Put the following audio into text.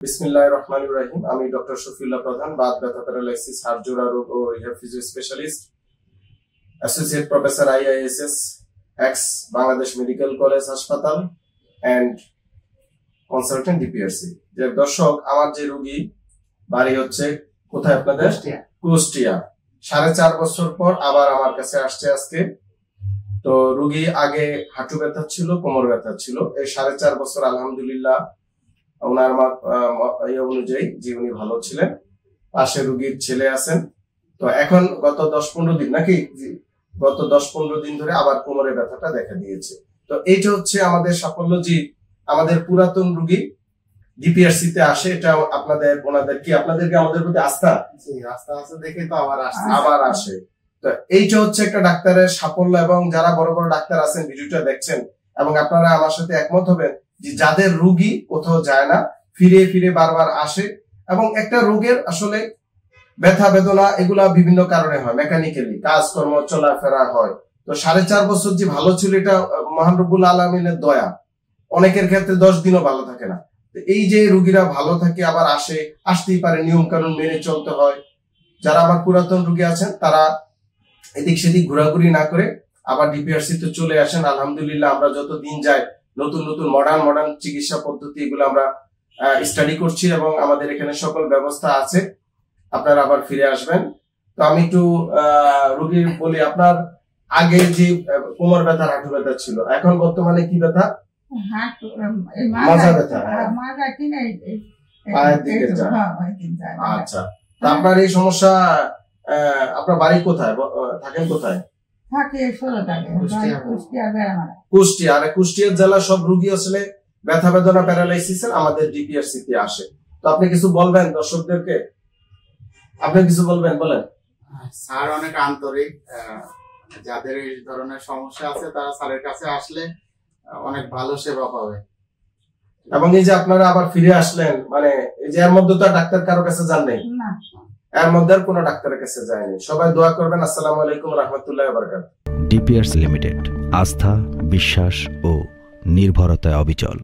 বিসমিল্লাহির রহমানির রহিম। আমি ডক্টর শফিউল্লাহ প্রধান, বাত ব্যথা, প্যারালাইসিস, হাড় জোড়া রোগ ও rehab physio specialist, associate professor IISS, ex Bangladesh medical college হাসপাতাল এন্ড কনসালটেন্ট DPRC। যে দর্শক, আমার যে রোগী বাড়ি হচ্ছে কোথায় আপনাদের? কুষ্টিয়া। 4.5 বছর পর আবার আমার কাছে আসছে আজকে। তো রোগী আগে হাঁটু ব্যথা ছিল, কোমর ব্যথা ছিল। এই 4.5 বছর আলহামদুলিল্লাহ ওনার অনুযায়ী যে উনি ভালো ছিলেন। পাশে রোগীর ছেলে আছেন। তো এখন গত 10-15 দিন নাকি গত 10-15 দিন ধরে আবার কোমরে ব্যথাটা দেখা দিয়েছে। তো এইটা হচ্ছে আমাদের সাফল্য যে আমাদের পুরাতন রোগী DPRC তে আসে। এটা আপনাদেরকে আমাদের প্রতি আস্থা আছে দেখে তো আবার আসে। তো এইটা হচ্ছে একটা ডাক্তারের সাফল্য। এবং যারা বড় বড় ডাক্তার আছেন ভিডিওটা দেখছেন এবং আপনারা আমার সাথে একমত হবেন যে যাদের রোগী কোথাও যায় না, ফিরে ফিরে বারবার আসে। এবং একটা রোগের আসলে ব্যথা বেদনা এগুলা বিভিন্ন কারণে হয়, মেকানিক্যালি কাজকর্ম চলাফেরা হয়। তো 4.5 বছর যে ভালো ছিল এটা মহান রব্বুল আলামিনের দয়া। অনেকের ক্ষেত্রে 10 দিনও ভালো থাকে না। এই যে রোগীরা ভালো থাকে আবার আসতেই পারে, নিয়ম কানুন মেনে চলতে হয়। যারা আমার পুরাতন রোগী আছেন তারা এদিক সেদিক ঘোরাঘুরি না করে আবার DPRC তে চলে আসেন। আলহামদুলিল্লাহ আমরা যত দিন যায় নতুন নতুন মডার্ন চিকিৎসা পদ্ধতি এগুলো আমরা স্টাডি করছি এবং আমাদের এখানে সকল ব্যবস্থা আছে। আপনারা আবার ফিরে আসবেন। তো আমি একটু রোগীর বলি, আপনার আগে যে কোমর ব্যথা হাঁটু ব্যথা ছিল, এখন বর্তমানে কি ব্যথা? মাজা ব্যথা, পায়ের দিকে যায়। আচ্ছা, তা আপনার এই সমস্যা, আপনার বাড়ি কোথায়, থাকেন কোথায়? কুষ্টিয়া। আর কুষ্টিয়া জেলা সব রোগী আসলে ব্যথা বেদনা প্যারালাইসিস আমাদের DPRC তে আসে। তো আপনি কিছু বলবেন দর্শকদেরকে? আপনি কিছু বলবেন, বলেন। স্যার অনেক আন্তরিক, যাদের এই ধরনের সমস্যা আছে তারা স্যারের কাছে আসলে অনেক ভালো সেবা পাবে। এবং এই যে আপনারা আবার ফিরে আসলেন, মানে এই যে এর মধ্যে তো ডাক্তার কারো কাছে যান নাই, এর মধ্যে আর কোনো ডাক্তারের কাছে যায়নি। সবাই দোয়া করবেন। আসসালামু আলাইকুম রাহমাতুল্লাহি ওয়া বারাকাতুহু। DPRC লিমিটেড, আস্থা, বিশ্বাস ও নির্ভরতায় অবিচল।